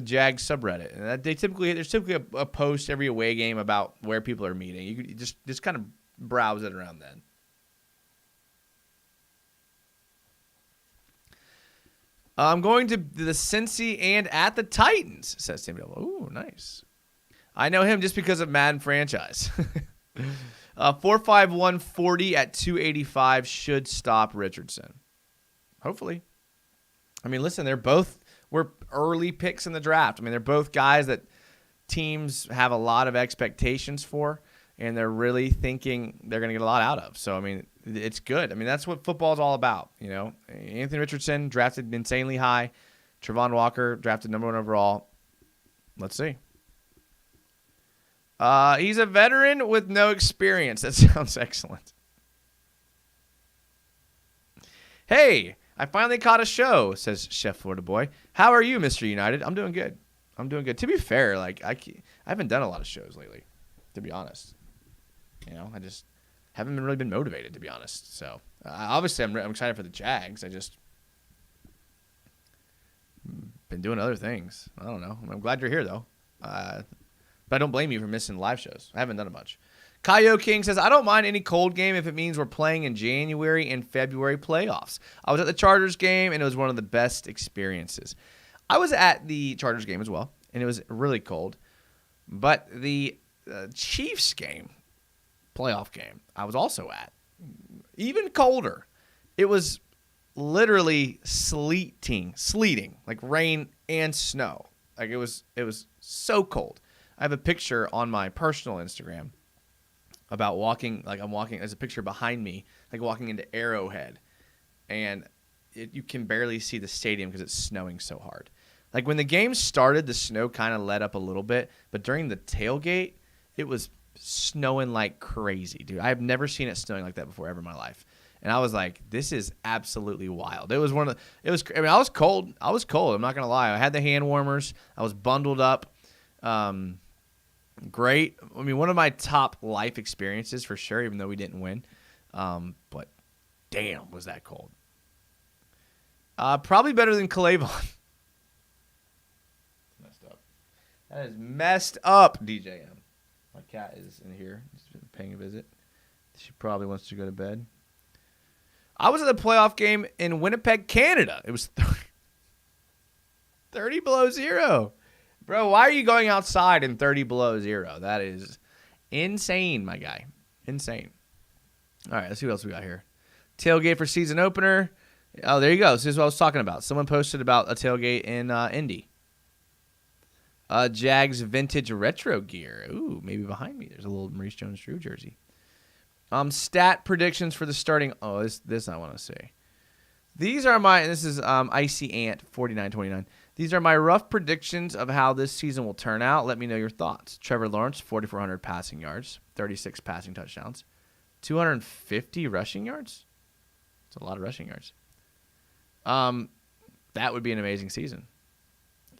Jags subreddit. And there's typically a post every away game about where people are meeting. You could just kind of browse it around then. I'm going to the Cincy and at the Titans, says Tim Devil. Ooh, nice. I know him just because of Madden franchise. 4.51 at 285 should stop Richardson. Hopefully. I mean, listen, we're early picks in the draft. I mean, they're both guys that teams have a lot of expectations for, and they're really thinking they're going to get a lot out of. So, I mean, it's good. I mean, that's what football is all about, you know. Anthony Richardson drafted insanely high. Trevon Walker drafted number 1 overall. Let's see. He's a veteran with no experience. That sounds excellent. Hey, I finally caught a show, says Chef Florida Boy. How are you, Mr. United? I'm doing good. To be fair, like I haven't done a lot of shows lately, to be honest. You know, I just haven't really been motivated, to be honest. So obviously, I'm excited for the Jags. I just been doing other things. I don't know. I'm glad you're here though. But I don't blame you for missing live shows. I haven't done it much. Kaio King says, I don't mind any cold game if it means we're playing in January and February playoffs. I was at the Chargers game, and it was one of the best experiences. I was at the Chargers game as well, and it was really cold. But the Chiefs game, playoff game, I was also at. Even colder. It was literally sleeting, like rain and snow. Like it was so cold. I have a picture on my personal Instagram about walking. Like I'm walking. There's a picture behind me, like walking into Arrowhead, and you can barely see the stadium because it's snowing so hard. Like when the game started, the snow kind of let up a little bit, but during the tailgate, it was snowing like crazy, dude. I've never seen it snowing like that before ever in my life. And I was like, this is absolutely wild. I was cold. I'm not going to lie. I had the hand warmers. I was bundled up. Great. I mean, one of my top life experiences for sure, even though we didn't win. But damn, was that cold. Probably better than Clavon. That is messed up, DJM. My cat is in here. She's paying a visit. She probably wants to go to bed. I was at the playoff game in Winnipeg, Canada. It was 30 below zero. Bro, why are you going outside in 30 below zero? That is insane, my guy. Insane. All right, let's see what else we got here. Tailgate for season opener. Oh, there you go. This is what I was talking about. Someone posted about a tailgate in Indy. Jags vintage retro gear. Ooh, maybe behind me. There's a little Maurice Jones-Drew jersey. Stat predictions for the starting. Oh, this I want to say. These are my. This is Icy Ant 4929. These are my rough predictions of how this season will turn out. Let me know your thoughts. Trevor Lawrence, 4,400 passing yards, 36 passing touchdowns, 250 rushing yards. That's a lot of rushing yards. That would be an amazing season.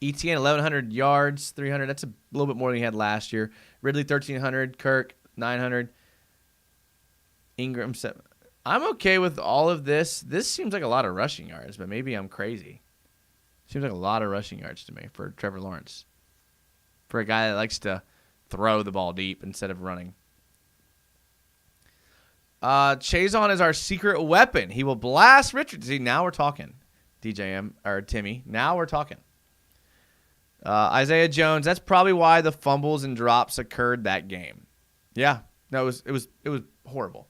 ETN 1,100 yards, 300. That's a little bit more than he had last year. Ridley 1,300. Kirk 900. Ingram 7. I'm okay with all of this. This seems like a lot of rushing yards, but maybe I'm crazy. Seems like a lot of rushing yards to me for Trevor Lawrence. For a guy that likes to throw the ball deep instead of running. Chazon is our secret weapon. He will blast Richard. See, now we're talking. DJM, or Timmy. Now we're talking. Isaiah Jones. That's probably why the fumbles and drops occurred that game. Yeah. No, it was horrible.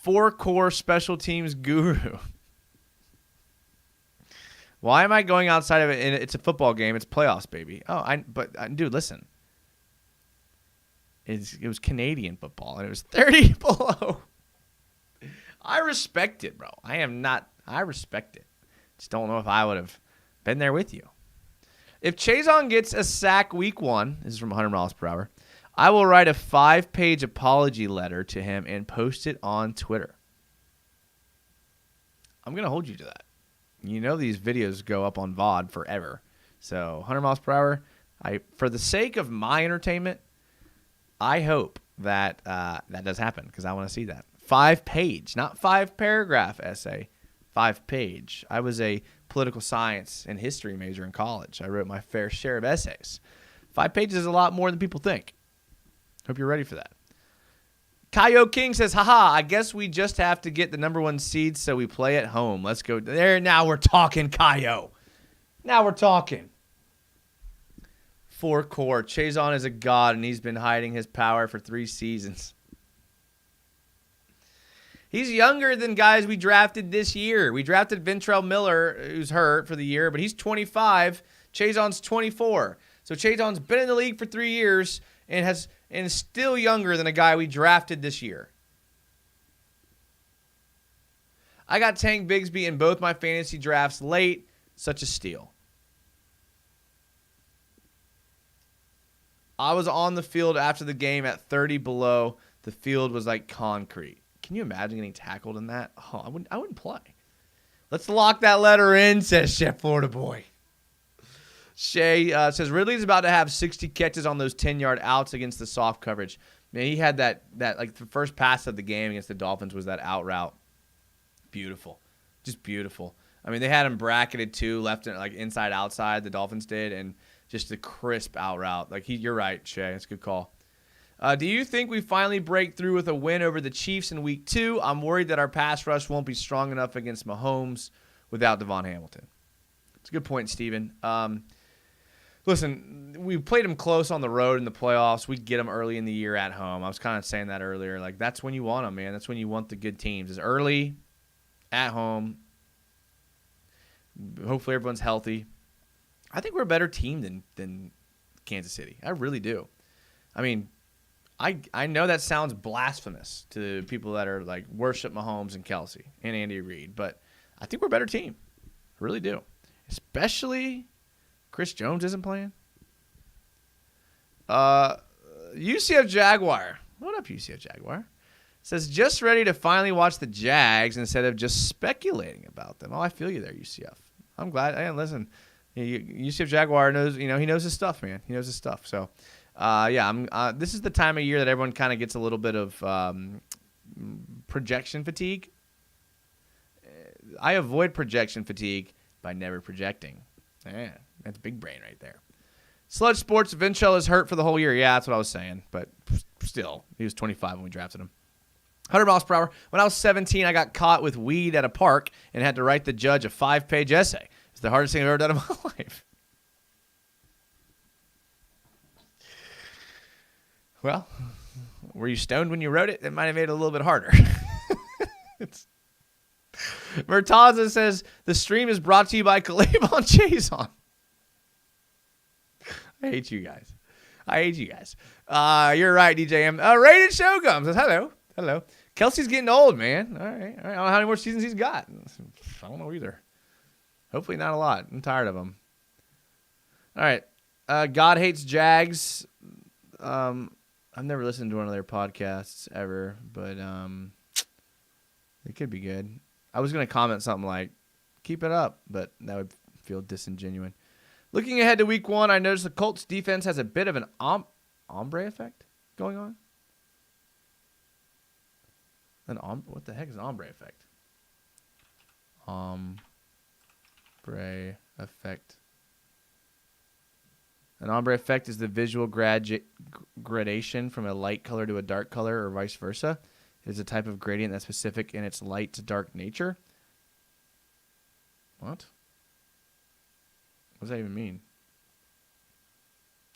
4-core special teams guru. Why am I going outside of it? It's a football game. It's playoffs, baby. Dude, listen. It was Canadian football, and it was 30 below. I respect it, bro. I respect it. Just don't know if I would have been there with you. If Chazon gets a sack week 1, this is from 100 miles per hour, I will write a 5-page apology letter to him and post it on Twitter. I'm going to hold you to that. You know these videos go up on VOD forever. So 100 miles per hour, for the sake of my entertainment, I hope that that does happen because I want to see that. 5-page, not 5-paragraph essay, 5-page. I was a political science and history major in college. I wrote my fair share of essays. 5 pages is a lot more than people think. Hope you're ready for that. Kyo King says, haha, I guess we just have to get the number 1 seed so we play at home. Let's go there. Now we're talking, Kyo. Now we're talking. 4-core. Chazon is a god, and he's been hiding his power for 3 seasons. He's younger than guys we drafted this year. We drafted Ventrell Miller, who's hurt for the year, but he's 25. Chazon's 24. So Chazon's been in the league for 3 years and is still younger than a guy we drafted this year. I got Tank Bigsby in both my fantasy drafts late. Such a steal. I was on the field after the game at 30 below. The field was like concrete. Can you imagine getting tackled in that? Oh, I wouldn't play. Let's lock that letter in, says Chef Florida Boy. Shay says Ridley's about to have 60 catches on those 10-yard outs against the soft coverage. Man, he had that like the first pass of the game against the Dolphins was that out route. Beautiful. Just beautiful. I mean, they had him bracketed too, left and like inside outside, the Dolphins did, and just the crisp out route. Like you're right, Shay. That's a good call. Do you think we finally break through with a win over the Chiefs in week 2? I'm worried that our pass rush won't be strong enough against Mahomes without Devon Hamilton. It's a good point, Steven. Listen, we played them close on the road in the playoffs. We get them early in the year at home. I was kind of saying that earlier. Like, that's when you want them, man. That's when you want the good teams. It's early, at home. Hopefully everyone's healthy. I think we're a better team than Kansas City. I really do. I mean, I know that sounds blasphemous to people that are like worship Mahomes and Kelsey and Andy Reid, but I think we're a better team. I really do. Especially Chris Jones isn't playing. UCF Jaguar. What up, UCF Jaguar? Says, just ready to finally watch the Jags instead of just speculating about them. Oh, I feel you there, UCF. I'm glad. Hey, listen, UCF Jaguar knows, he knows his stuff, man. He knows his stuff. So, this is the time of year that everyone kind of gets a little bit of projection fatigue. I avoid projection fatigue by never projecting. Yeah, that's big brain right there. Sludge Sports, Vinchell is hurt for the whole year. Yeah, that's what I was saying. But still, he was 25 when we drafted him. 100 miles per hour. When I was 17, I got caught with weed at a park and had to write the judge a 5-page essay. It's the hardest thing I've ever done in my life. Well, were you stoned when you wrote it? It might have made it a little bit harder. Murtaza says, the stream is brought to you by Calabon Chazon. I hate you guys. You're right, DJM. Rated Showgum says, hello. Kelsey's getting old, man. All right. I don't know how many more seasons he's got. I don't know either. Hopefully not a lot. I'm tired of him. All right. God Hates Jags. I've never listened to one of their podcasts ever, but it could be good. I was going to comment something like, keep it up, but that would feel disingenuous. Looking ahead to week 1, I noticed the Colts defense has a bit of an ombre effect going on. What the heck is an ombre effect? Ombre effect. An ombre effect is the visual gradation from a light color to a dark color or vice versa. It is a type of gradient that's specific in its light to dark nature. What? What does that even mean?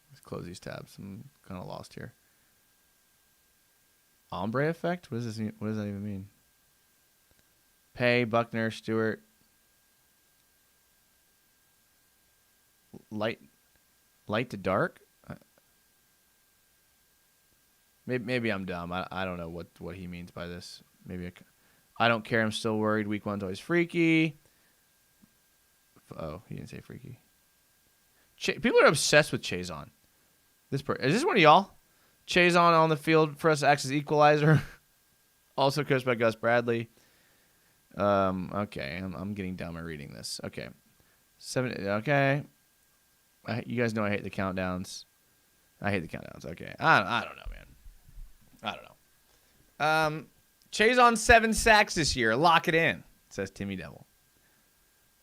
Let's close these tabs. I'm kind of lost here. Ombre effect? What does that even mean? Pay, Buckner, Stewart. Light to dark? Maybe I'm dumb. I don't know what he means by this. Maybe I don't care. I'm still worried. Week 1's always freaky. Oh, he didn't say freaky. People are obsessed with Chazon. Is this one of y'all? Chazon on the field for us to act as equalizer. Also coached by Gus Bradley. Okay, I'm getting dumb at reading this. Okay, 7. Okay, you guys know I hate the countdowns. Okay, I don't know, man. I don't know. Chazon 7 sacks this year. Lock it in, says Timmy Devil.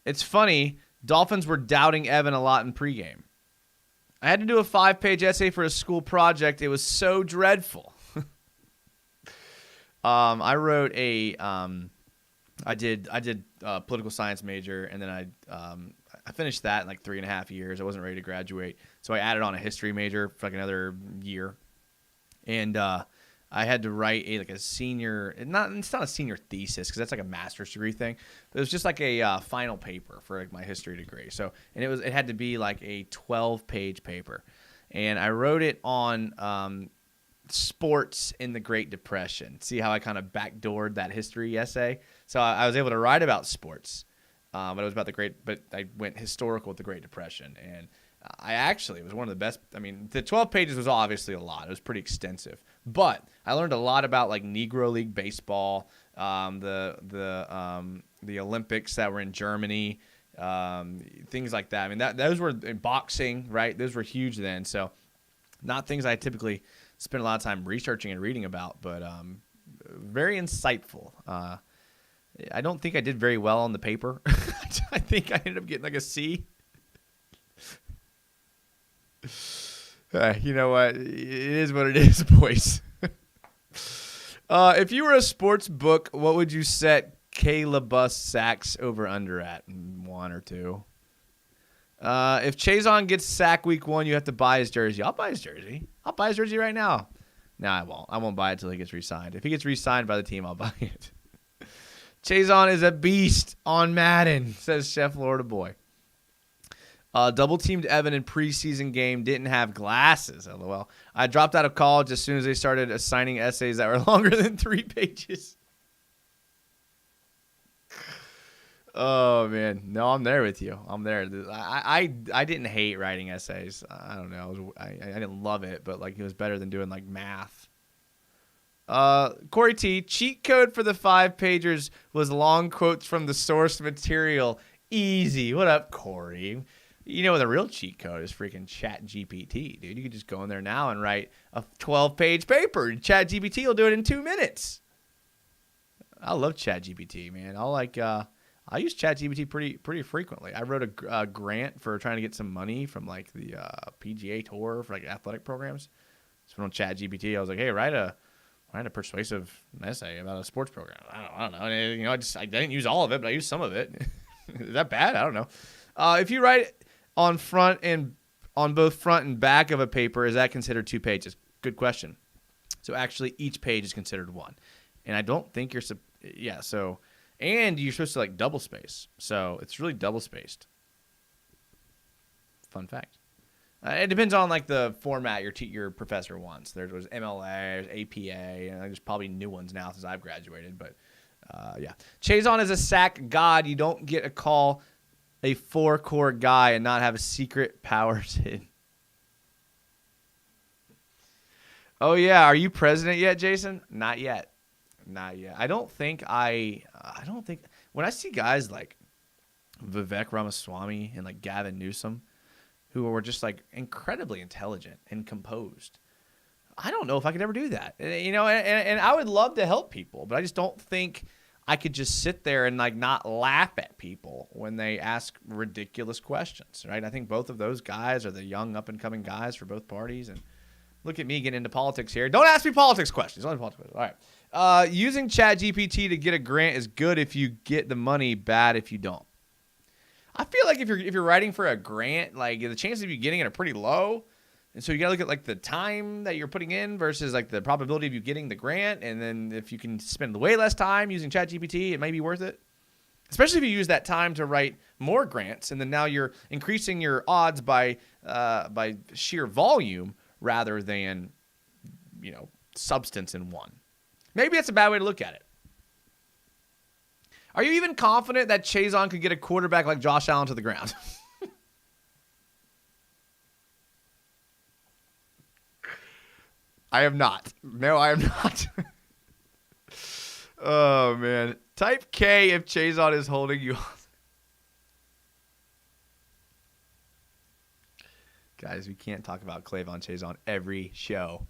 It's funny. Dolphins were doubting Evan a lot in pregame. I had to do a 5-page essay for a school project. It was so dreadful. I wrote I did a political science major, and then I finished that in like 3.5 years. I wasn't ready to graduate, so I added on a history major for like another year, and I had to write a senior. It's not a senior thesis because that's like a master's degree thing. But it was just like a final paper for like my history degree. So it had to be like a 12-page paper, and I wrote it on sports in the Great Depression. See how I kind of backdoored that history essay. So I was able to write about sports, but it was about but I went historical with the Great Depression, and it was one of the best. I mean, the 12 pages was obviously a lot. It was pretty extensive, but I learned a lot about like Negro League baseball, the Olympics that were in Germany, things like that. I mean, those were in boxing, right? Those were huge then. So, not things I typically spend a lot of time researching and reading about, but very insightful. I don't think I did very well on the paper. I think I ended up getting like a C. You know what? It is what it is, boys. If you were a sports book, what would you set Caleb Bus sacks over under at? 1 or 2. If Chazon gets sacked week 1, you have to buy his jersey. I'll buy his jersey. I'll buy his jersey right now. No, I won't. I won't buy it until he gets re-signed. If he gets re-signed by the team, I'll buy it. Chazon is a beast on Madden, says Chef Florida Boy. Double teamed Evan in preseason game. Didn't have glasses. LOL. I dropped out of college as soon as they started assigning essays that were longer than 3 pages. Oh man, no, I'm there with you. I'm there. I didn't hate writing essays. I don't know. I didn't love it, but like it was better than doing like math. Corey T, cheat code for the 5-pagers was long quotes from the source material. Easy. What up, Corey? You know, the real cheat code is freaking Chat GPT, dude. You can just go in there now and write a 12-page paper. Chat GPT will do it in 2 minutes. I love Chat GPT, man. I use Chat GPT pretty frequently. I wrote a grant for trying to get some money from like the PGA Tour for like athletic programs. So on Chat GPT, I was like, hey, write a persuasive essay about a sports program. I don't know. You know, I didn't use all of it, but I used some of it. Is that bad? I don't know. If you write on both front and back of a paper, is that considered 2 pages? Good question. So actually, each page is considered 1, and I don't think you're and you're supposed to like double space, so it's really double spaced. Fun fact. It depends on like the format your professor wants. There was MLA, there's APA, and there's probably new ones now since I've graduated. But yeah, Chazon is a sack god. You don't get a call a 4-core guy and not have a secret powers hidden. Oh yeah, are you president yet, Jason? Not yet. Not yet. I don't think when I see guys like Vivek Ramaswamy and like Gavin Newsom, who were just like incredibly intelligent and composed, I don't know if I could ever do that. You know, and I would love to help people, but I just don't think I could just sit there and like not laugh at people when they ask ridiculous questions, right? I think both of those guys are the young up and coming guys for both parties. And look at me getting into politics here. Don't ask me politics questions. Only politics questions. All right. Using ChatGPT to get a grant is good if you get the money, bad if you don't. I feel like if you're writing for a grant, like the chances of you getting it are pretty low. And so you gotta look at like the time that you're putting in versus like the probability of you getting the grant. And then if you can spend way less time using ChatGPT, it may be worth it. Especially if you use that time to write more grants, and then now you're increasing your odds by sheer volume rather than, you know, substance in one. Maybe that's a bad way to look at it. Are you even confident that Chazon could get a quarterback like Josh Allen to the ground? I am not. No, I am not. Oh, man. Type K if Chazon is holding you. Guys, we can't talk about Clavon Chazon every show.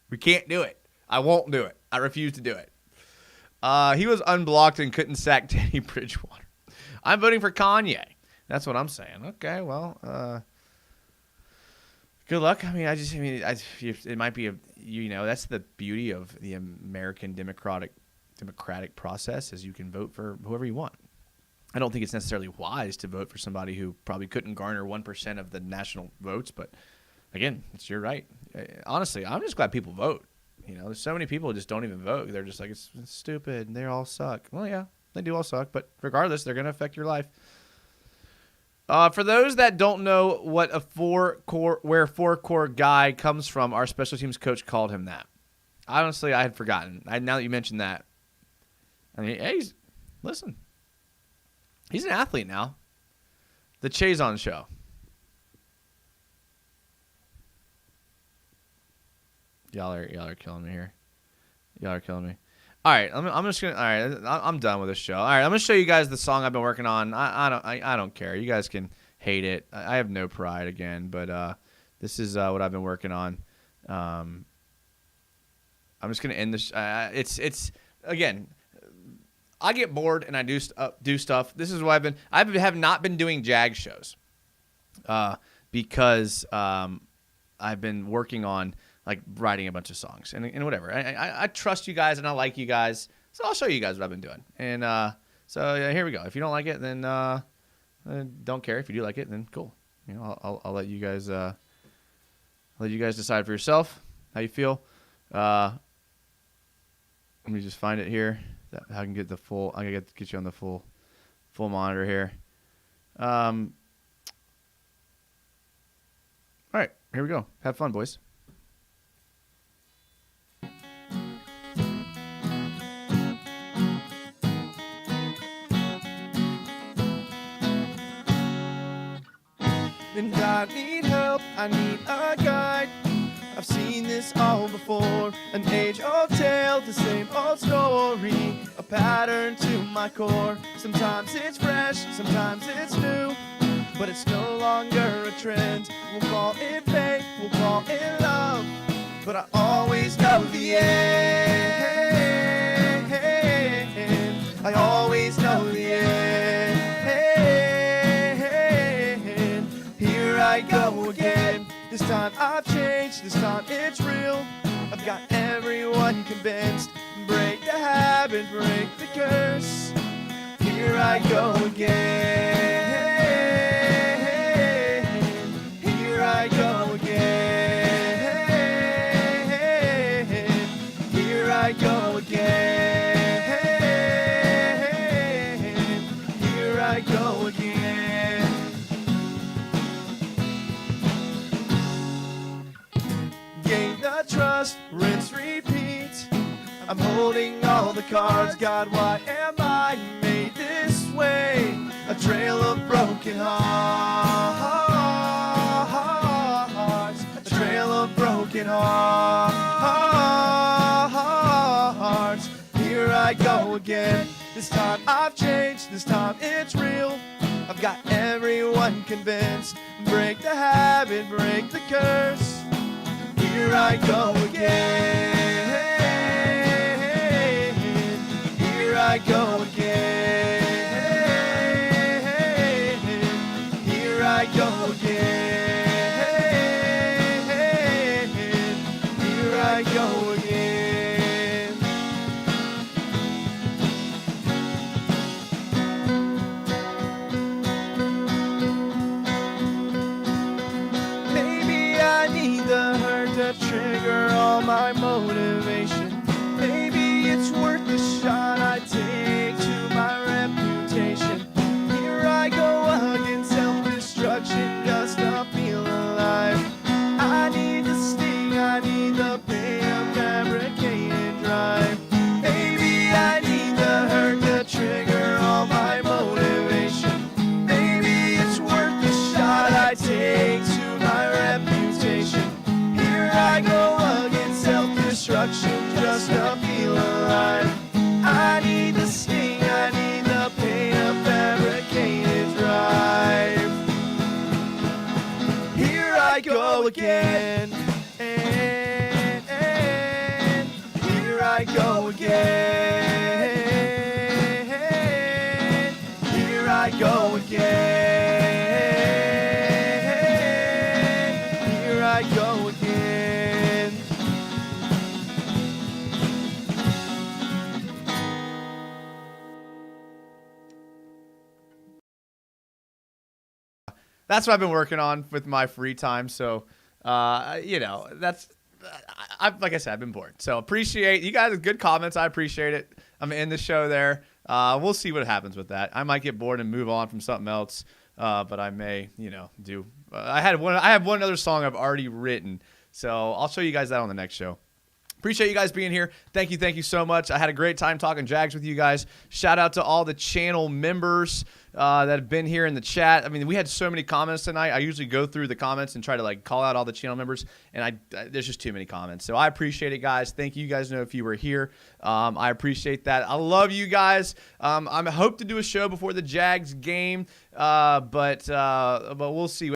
We can't do it. I won't do it. I refuse to do it. He was unblocked and couldn't sack Teddy Bridgewater. I'm voting for Kanye. That's what I'm saying. Okay, well, good luck. I mean, it might be that's the beauty of the American democratic process is you can vote for whoever you want. I don't think it's necessarily wise to vote for somebody who probably couldn't garner 1% of the national votes, but again, it's your right. Honestly, I'm just glad people vote. You know, there's so many people who just don't even vote. They're just like, it's stupid, and they all suck. Well, yeah, they do all suck, but regardless, they're going to affect your life. For those that don't know what a 4-core guy comes from, our special teams coach called him that. Honestly, I had forgotten. Now that you mentioned that, I mean, hey, listen, he's an athlete now. The Chazon Show. Y'all are killing me here. Y'all are killing me. All right, I'm just gonna. All right, I'm done with this show. All right, I'm gonna show you guys the song I've been working on. I don't care. You guys can hate it. I have no pride again, but this is what I've been working on. I'm just gonna end this. It's again. I get bored and I do stuff. This is why I have not been doing Jag shows, because I've been working on like writing a bunch of songs and whatever. I trust you guys and I like you guys, so I'll show you guys what I've been doing. And so yeah, here we go. If you don't like it, then don't care. If you do like it, then cool. You know, I'll let you guys decide for yourself how you feel. Let me just find it here. I can get the full. I can get you on the full monitor here. Here we go. Have fun, boys. And I need help, I need a guide. I've seen this all before. An age-old tale, the same old story. A pattern to my core. Sometimes it's fresh, sometimes it's new, but it's no longer a trend. We'll call it fate, we'll call it love, but I always know the end. I always know the end. Here I go again. This time I've changed, this time it's real. I've got everyone convinced. Break the habit, break the curse. Here I go again. Here I go again. Here I go again. Here I go again. Gain the trust, rinse, repeat. I'm holding all the cards. God, why am I made this way? A trail of broken hearts. A trail of broken hearts. Here I go again. This time I've changed, this time it's real. I've got everyone convinced. Break the habit, break the curse. Here I go again. Here I go again. Here I go again. Here I go again. Maybe I need the hurt to trigger all my motivation. Maybe it's worth the shot I take to my reputation. Here I go again, self-destruction just to feel alive. I need the sting, I need the pain of fabricated drive. Maybe I need the hurt to trigger all my motivation. Maybe it's worth the shot I take to my reputation. Here I go again, self-destruction just to feel alive. I need the sting, I need the pain of fabricated drive. Here I go again, and here I go again. Here I go again. Here I go again. That's what I've been working on with my free time. So, that's, like I said, I've been bored. So appreciate you guys. Good comments. I appreciate it. I'm in the show there. We'll see what happens with that. I might get bored and move on from something else. But I may, do. I have one other song I've already written. So I'll show you guys that on the next show. Appreciate you guys being here. Thank you so much. I had a great time talking Jags with you guys. Shout out to all the channel members that have been here in the chat. I mean, we had so many comments tonight. I usually go through the comments and try to call out all the channel members, and there's just too many comments. So I appreciate it, guys. Thank you. You guys know if you were here. I appreciate that. I love you guys. I hope to do a show before the Jags game, but we'll see.